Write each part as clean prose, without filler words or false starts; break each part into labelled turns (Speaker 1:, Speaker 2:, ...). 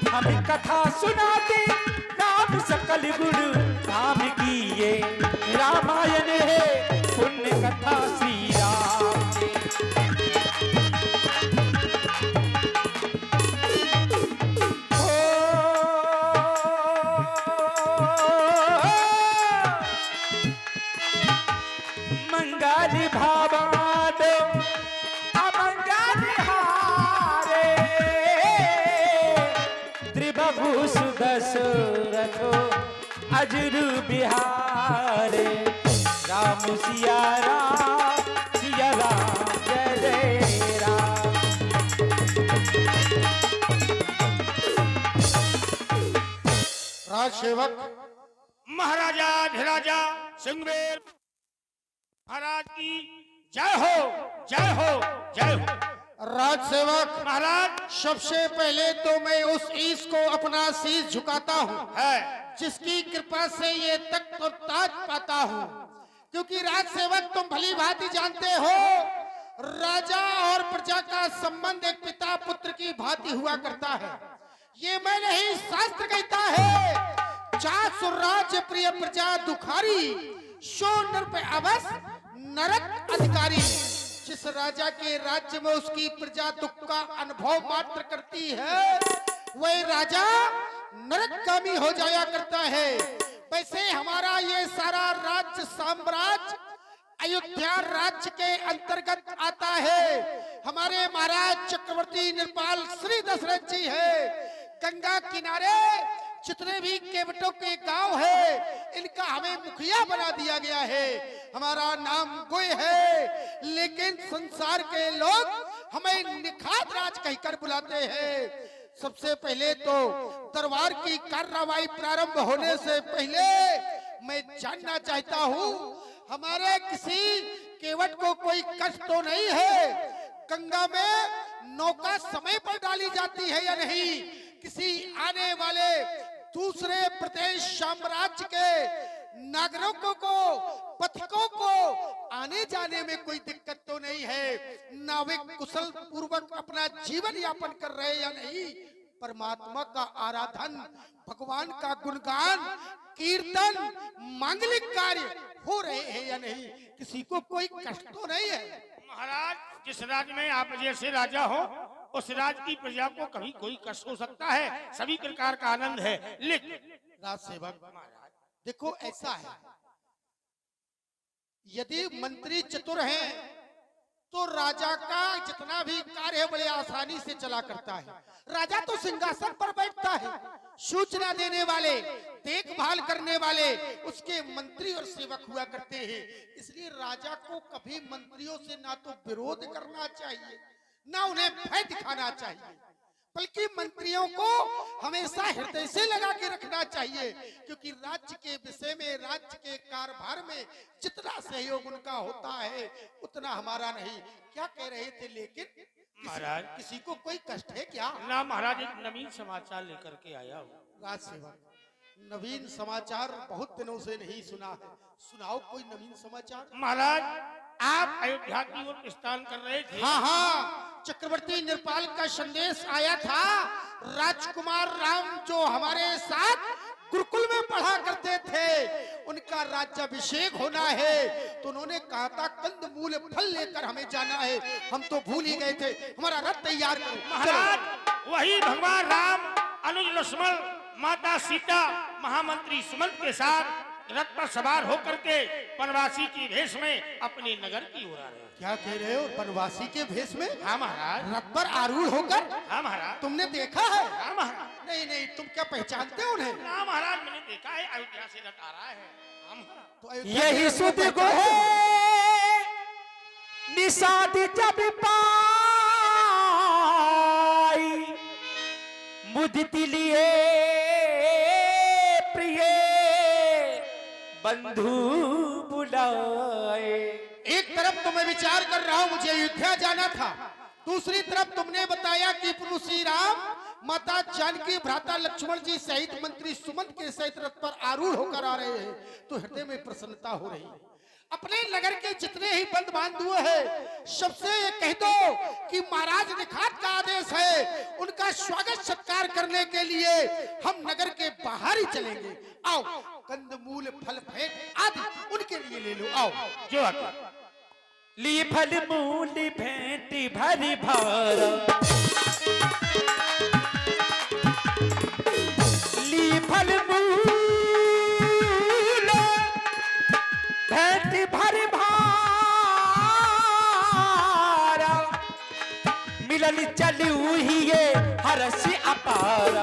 Speaker 1: हमें कथा सुनाते राम सकल गुण राम की ये रामायण है पुण्य कथा श्री राम की। मंगल भावाद अमंगल हारे त्रिभु सुदशरथो अजरु बिहारे राम सिया राम जय जय राम।
Speaker 2: राज सेवक
Speaker 3: महाराजा धिराजा सिंहवेल महाराज की जय हो जय हो जय हो।
Speaker 2: राज सेवक
Speaker 3: महाराज
Speaker 2: सबसे पहले तो मैं उस ईश को अपना शीश झुकाता हूँ
Speaker 3: है
Speaker 2: जिसकी कृपा से ये तख्त और ताज पाता हूँ, क्योंकि राज सेवक तुम भली भांति जानते हो राजा और प्रजा का संबंध एक पिता पुत्र की भांति हुआ करता है। ये मैं नहीं शास्त्र कहता है। चासुर राज्य प्रिय प्रजा दुखारी सो नृप अवस नरक अधिकारी। जिस राजा के राज्य में उसकी प्रजा दुख का अनुभव मात्र करती है वह राजा नरकगामी हो जाया करता है। वैसे हमारा ये सारा राज्य साम्राज्य अयोध्या राज्य के अंतर्गत आता है। हमारे महाराज चक्रवर्ती नृपाल श्री दशरथ जी है। गंगा किनारे जितने भी केवटों के गांव है इनका हमें मुखिया बना दिया गया है। हमारा नाम गोय है, लेकिन संसार के लोग हमें निखात राज कहकर बुलाते हैं। सबसे पहले तो दरबार की कार्रवाई प्रारंभ होने से पहले मैं जानना चाहता हूँ हमारे किसी केवट को कोई कष्ट तो नहीं है? गंगा में नौका समय पर डाली जाती है या नहीं? किसी आने वाले दूसरे प्रदेश साम्राज्य के नागरिकों को पथिकों को आने जाने में कोई दिक्कत तो नहीं है? नाविक कुशल पूर्वक अपना जीवन यापन कर रहे या नहीं? परमात्मा का आराधन, भगवान का गुणगान, कीर्तन, मांगलिक कार्य हो रहे हैं या नहीं? किसी को कोई कष्ट तो नहीं है?
Speaker 3: महाराज जिस राज्य में आप जैसे राजा हो उस राज्य की प्रजा को कभी कोई कष्ट हो सकता है, सभी प्रकार का आनंद है। लेकिन
Speaker 2: राज सेवक महाराज देखो ऐसा है, यदि मंत्री चतुर हैं तो राजा का जितना भी कार्य है बड़े आसानी से चला करता है। राजा तो सिंहासन पर बैठता है, सूचना देने वाले, देखभाल करने वाले उसके मंत्री और सेवक हुआ करते हैं। इसलिए राजा को कभी मंत्रियों से ना तो विरोध करना चाहिए ना उन्हें भय दिखाना चाहिए, बल्कि मंत्रियों को हमेशा हृदय से लगा के रखना चाहिए, क्योंकि राज्य के विषय में, राज्य के कारभार में जितना सहयोग उनका होता है उतना हमारा नहीं। क्या कह रहे थे? लेकिन
Speaker 3: महाराज
Speaker 2: किसी को कोई कष्ट है क्या?
Speaker 3: ना महाराज एक नवीन समाचार लेकर के आया हूँ।
Speaker 2: राज सेवक नवीन समाचार बहुत दिनों से नहीं सुना है, सुनाओ कोई नवीन समाचार।
Speaker 3: महाराज आप अयोध्या की ओर प्रस्थान कर रहे थे।
Speaker 2: हाँ हाँ, चक्रवर्ती नृपाल का संदेश आया था। राजकुमार राम जो हमारे साथ गुरुकुल में पढ़ा करते थे उनका राज्याभिषेक होना है, तो उन्होंने कहा था कंद मूल फल लेकर हमें जाना है। हम तो भूल ही गए थे, हमारा रथ तैयार करो।
Speaker 3: महाराज वही भगवान राम अनुज लक्ष्मण माता सीता महामंत्री सुमंत के साथ रथ पर सवार होकर के वनवासी की भेष में अपने नगर की ओर आ रहे हैं।
Speaker 2: क्या कह रहे हो? वनवासी के भेष में?
Speaker 3: हाँ महाराज।
Speaker 2: रथ पर आरूढ़ होकर?
Speaker 3: हाँ महाराज।
Speaker 2: तुमने देखा है?
Speaker 3: हाँ महाराज।
Speaker 2: नहीं नहीं, तुम क्या पहचानते हो उन्हें?
Speaker 3: हाँ महाराज मैंने देखा है, अयोध्या से रथ आ रहा है। हाँ महाराज।
Speaker 2: तो अयोध्या
Speaker 1: यही
Speaker 2: से
Speaker 1: सुध
Speaker 2: रथ
Speaker 1: को है निषाद जब पाई मुदित लिए प्रिय बंधु बुलाए।
Speaker 2: एक तरफ तो मैं विचार कर रहा हूँ मुझे अयोध्या जाना था, दूसरी तरफ तुमने बताया कि प्रभु श्री राम माता जानकी भ्राता लक्ष्मण जी सहित मंत्री सुमंत के सहित रथ पर आरूढ़ होकर आ रहे हैं, तो हृदय में प्रसन्नता हो रही है। अपने नगर के जितने ही बंद बांधु हैं सबसे ये कह दो कि महाराज निखात का आदेश है, उनका स्वागत सत्कार करने के लिए हम नगर के बाहर ही चलेंगे। आओ, कंदमूल फल भेंट आदि उनके लिए ले लो। आओ
Speaker 3: जो आज्ञा।
Speaker 1: ली फल मूल भेंट भरी भार, ली फल मूल भेंट भरी भार, मिलल चलू ही ये हर्ष अपार।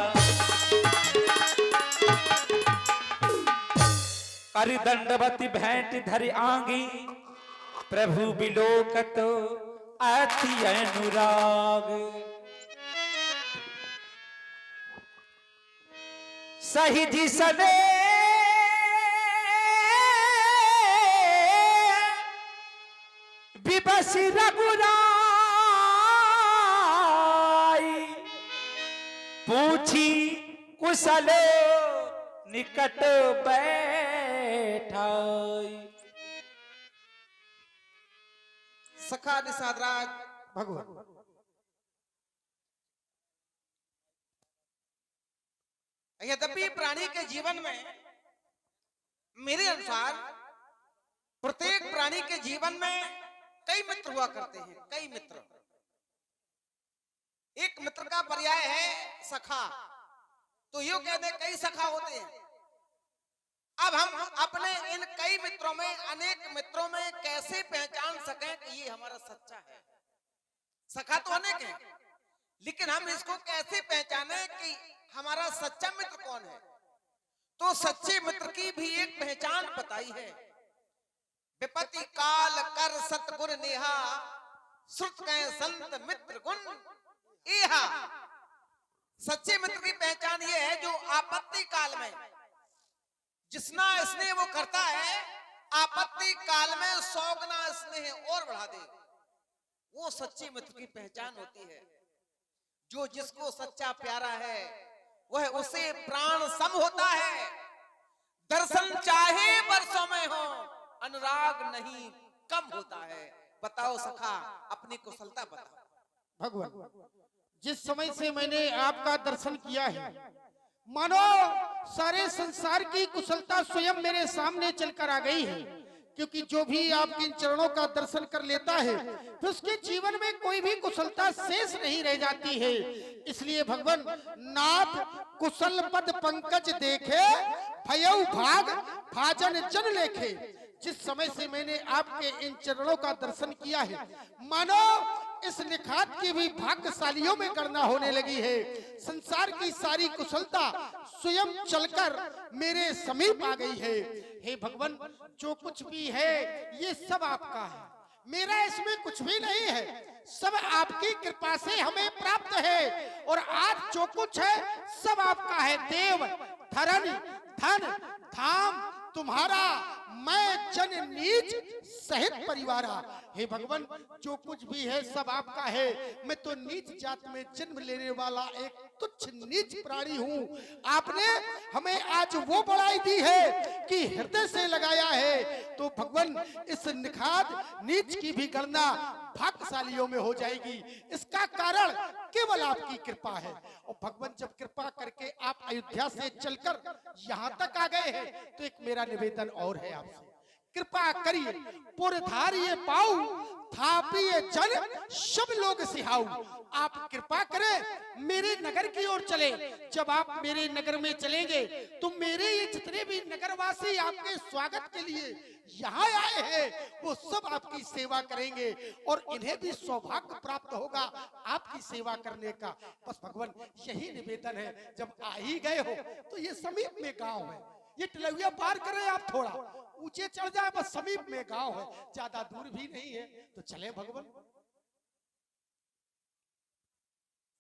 Speaker 1: कर दंडवती भेंट धरि आंगी, प्रभु बिलोकत अति अनुराग। सही जी सने विबस रघुराई, पूछी कुशल निकट बैठाई।
Speaker 4: सखा निषादराज
Speaker 2: भगवान
Speaker 4: यद्यपि प्राणी के जीवन में मेरे अनुसार प्रत्येक प्राणी के जीवन में कई मित्र हुआ करते हैं, कई मित्र। एक मित्र का पर्याय है सखा, तो यूं कहते हैं कई सखा होते हैं। अब हम अपने इन कई मित्रों में, अनेक मित्रों में कैसे पहचान सकें कि ये हमारा सच्चा है। सखा तो अनेक है, लेकिन हम इसको कैसे पहचाने कि हमारा सच्चा मित्र कौन है। तो सच्चे मित्र की भी एक पहचान बताई है। विपत्ति काल कर सतगुर नेहा, श्रुत कहे संत मित्र गुण एहा। सच्चे मित्र की पहचान ये है जो आपत्ति काल में जिसना स्नेह वो करता है, आपत्ति काल में 100 गुना स्नेह और बढ़ा दे, वो सच्चे मित्र की पहचान होती है। जो जिसको सच्चा प्यारा है वह उसे प्राण सम होता है। दर्शन चाहे बरसों में हो, अनुराग नहीं कम होता है। बताओ सखा, अपनी कुशलता बताओ।
Speaker 2: भगवान जिस समय से मैंने आपका दर्शन किया है, मानो सारे संसार की कुशलता स्वयं मेरे सामने चलकर आ गई है। क्योंकि जो भी आपके इन चरणों का दर्शन कर लेता है तो उसके जीवन में कोई भी कुशलता शेष नहीं रह जाती है। इसलिए भगवान नाथ कुशल पद पंकज देखे, भयउ भाग भाजन जन लेखे। जिस समय से मैंने आपके इन चरणों का दर्शन किया है, मानो इस निखात की भी भाग्यशालियों में गणना होने लगी है। संसार की सारी कुशलता स्वयं चलकर मेरे समीप आ गई है। हे भगवान, जो कुछ भी है ये सब आपका है, मेरा इसमें कुछ भी नहीं है। सब आपकी कृपा से हमें प्राप्त है। और आज जो कुछ है सब आपका है। देव धरन धन धाम तुम्हारा, मैं जन नीच सहित परिवारा। हे भगवान, जो कुछ भी है सब आपका है। मैं तो नीच जात में जन्म लेने वाला एक तुच्छ नीच प्राणी हूँ। आपने हमें आज वो बड़ाई दी है कि हृदय से लगाया है। तो भगवान, इस निखात नीच की भी गणना भाग्यशालियों में हो जाएगी। इसका कारण केवल आपकी कृपा है। और भगवान, जब कृपा करके आप अयोध्या से चलकर यहाँ तक आ गए हैं तो एक मेरा निवेदन और है आपसे। कृपा करिए पुरधारिये पाऊ, थापिये जन सब लोग सिहाऊ। आप कृपा करें मेरे नगर की ओर चले। जब आप मेरे नगर में चलेंगे तो मेरे ये जितने भी नगरवासी आपके स्वागत के लिए यहाँ आए हैं वो सब आपकी सेवा करेंगे और इन्हें भी सौभाग्य प्राप्त होगा आपकी सेवा करने का। बस भगवान, यही निवेदन है। जब आ ही गए हो तो ये समीप में गांव है, ये टिलविया पार करें, आप थोड़ा ऊंचे चढ़ जाए, बस समीप में गांव है, ज्यादा दूर भी नहीं है। तो चले भगवान।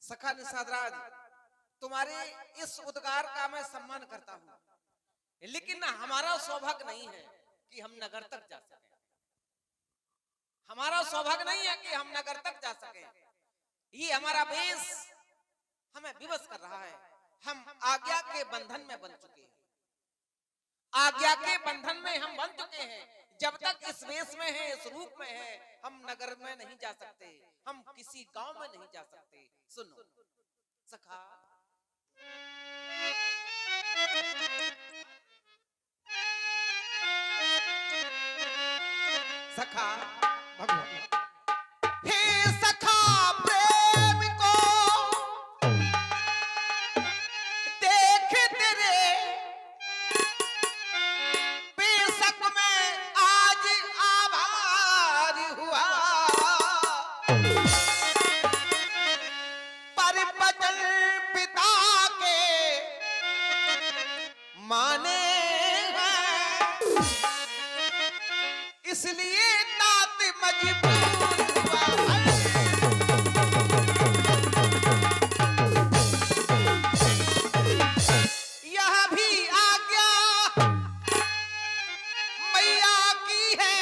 Speaker 4: सखा निषादराज, तुम्हारे इस उद्गार का मैं सम्मान करता हूँ, लेकिन हमारा सौभाग्य नहीं है कि हम नगर तक जा सकें। हमारा सौभाग्य नहीं है कि हम नगर तक जा सकें। ये हमारा वेश हमें विवश कर रहा है। हम आज्ञा के बंधन में बन चुके हैं। आज्ञा के बंधन में हम बंध चुके हैं। जब तक इस वेश में है, इस रूप में है, हम नगर में नहीं जा सकते, हम किसी गांव में नहीं जा सकते। सुनो सखा, सखा
Speaker 2: भगवान
Speaker 4: हे सखा प्रेम को देख तेरे बेशक में आज आभारी हुआ, पर बचन पिता के माने हैं, इसलिए तात मजबूर हुआ। यह भी आज्ञा मैया की है,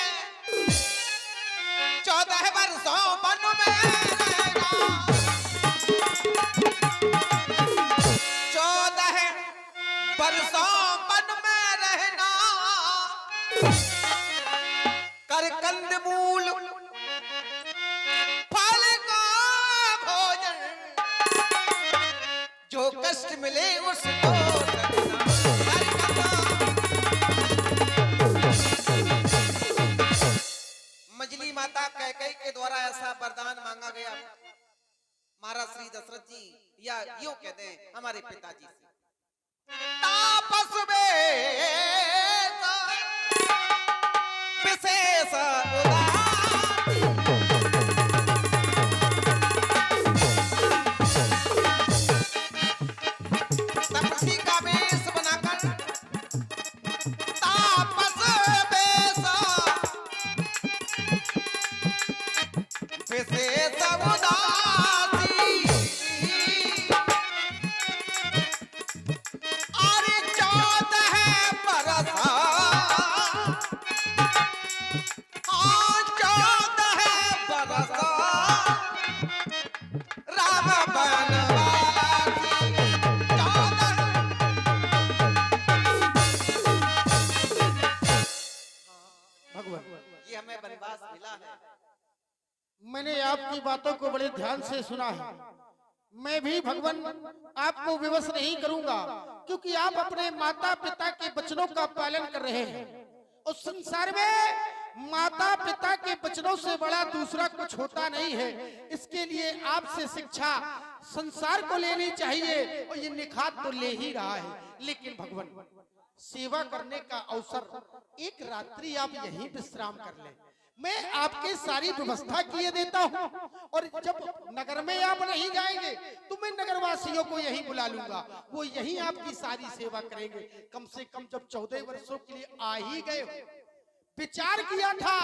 Speaker 4: 14 वर्षों वन में रहना, 14 वर्षों वन में रहना, कर कंद मूल फल का भोजन, जो कष्ट मिले उसको करना। मजली माता कैकेयी के द्वारा ऐसा वरदान मांगा गया महाराज श्री दशरथ जी, या यूं कहते हैं हमारे पिताजी से, तापस विशेष तपसी का वेश बनाकर, तापस वेश विशेष उदासी, अरे 14 बरस, हाँ 14 बरस राम बनवासी, 14
Speaker 2: भगवान
Speaker 4: ये हमें वनवास मिला है।
Speaker 2: मैंने आपकी बातों को बड़े ध्यान से सुना है। मैं भी भगवान आपको विवश नहीं करूंगा, क्योंकि आप अपने माता पिता के वचनों का पालन कर रहे हैं। उस संसार में माता पिता के वचनों से बड़ा दूसरा कुछ होता नहीं है। इसके लिए आपसे शिक्षा संसार को लेनी चाहिए, और ये निखात तो ले ही रहा है। लेकिन भगवान सेवा करने का अवसर, एक रात्रि आप यहीं विश्राम कर लें, मैं आपके सारी व्यवस्था किए देता हूँ, और जब नगर में आप नहीं जाएंगे तो मैं नगरवासियों को यहीं बुला लूंगा, वो यहीं आपकी सारी सेवा करेंगे। कम से कम जब 14 वर्षों के लिए आ ही गए, विचार किया था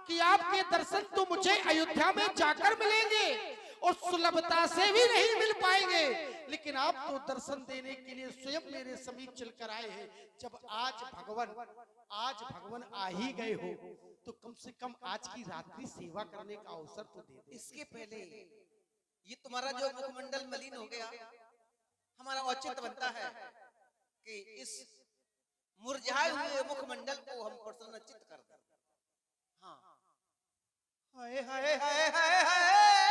Speaker 2: कि आपके दर्शन तो मुझे अयोध्या में जाकर मिलेंगे और सुलभता से भी नहीं मिल पाएंगे, लेकिन आप तो दर्शन देने के लिए स्वयं मेरे समीप चलकर आए हैं। जब आज भगवान आ ही गए हो, तो कम से कम आज की रात्रि सेवा करने का अवसर तो दे दो।
Speaker 4: इसके पहले ये तुम्हारा जो मुखमंडल मलिन हो गया, हमारा औचित बनता है कि इस मुरझाए हुए मुखमंडल को हम प्रसन्नचित्त कर दें। हाँ, हाय हाय हाय हाय हाय